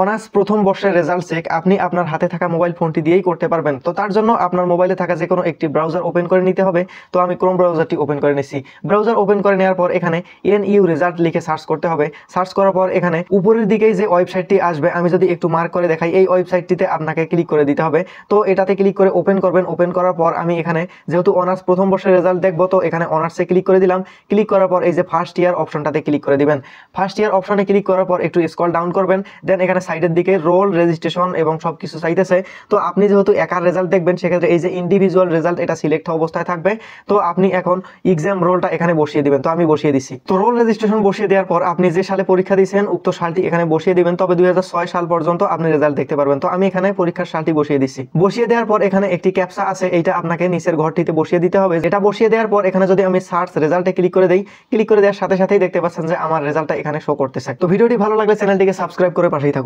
Honours প্রথম বর্ষের result check আপনি আপনার হাতে থাকা মোবাইল ফোনটি দিয়েই করতে পারবেন। তো তার জন্য আপনার মোবাইলে থাকা যে কোনো একটি ব্রাউজার ওপেন করে নিতে হবে। তো আমি ক্রোম ব্রাউজারটি ওপেন করে নিচ্ছি। ব্রাউজার ওপেন করে নেওয়ার পর এখানে NU রেজাল্ট লিখে সার্চ করতে হবে। সার্চ করার পর এখানে উপরের দিকেই যে ওয়েবসাইটটি আসবে, আমি যদি একটু মার্ক করে দেখাই, এই ওয়েবসাইটটিতে আপনাকে ক্লিক করে দিতে হবে। তো এটাতে ক্লিক করে ওপেন করবেন। ওপেন করার পর আমি এখানে যেহেতু অনার্স প্রথম বর্ষের রেজাল্ট দেখবো, তো এখানে অনার্সে ক্লিক করে দিলাম। ক্লিক করার পর এই যে ফার্স্ট ইয়ার অপশনটাতে ক্লিক করে দিবেন। ফার্স্ট ইয়ার অপশনে ক্লিক করার পর একটু স্ক্রল ডাউন করবেন। দেন এখানে সাইডের দিকে রোল, রেজিস্ট্রেশন এবং সবকিছু চাইতেছে। তো আপনি যেহেতু একার রেজাল্ট দেখবেন, সেক্ষেত্রে এই যে ইন্ডিভিজুয়াল রেজাল্ট এটা সিলেক্ট অবস্থায় থাকবে। তো আপনি এখন এক্সাম রোলটা এখানে বসিয়ে দিবেন। তো আমি বসিয়ে দিচ্ছি। তো রোল রেজিস্ট্রেশন বসিয়ে দেওয়ার পর আপনি যে সালে পরীক্ষা দিয়েছেন উক্ত সালটি এখানে বসিয়ে দিবেন। তবে 2006 সাল পর্যন্ত আপনি রেজাল্ট দেখতে পারবেন। তো আমি এখানে পরীক্ষার সালটি বসিয়ে দিচ্ছি। বসিয়ে দেওয়ার পর এখানে একটি ক্যাপচা আছে, এইটা আপনাকে নিচের ঘরটিতে বসিয়ে দিতে হবে। এটা বসিয়ে দেওয়ার পর এখানে যদি আমি সার্চ রেজাল্টে ক্লিক করে দেই, ক্লিক করে দেওয়ার সাথে সাথেই দেখতে পাচ্ছেন যে আমার রেজাল্টটা এখানে শো করতেছে। তো ভিডিওটি ভালো লাগলে চ্যানেলটিকে সাবস্ক্রাইব করে পাশেই থাকুন।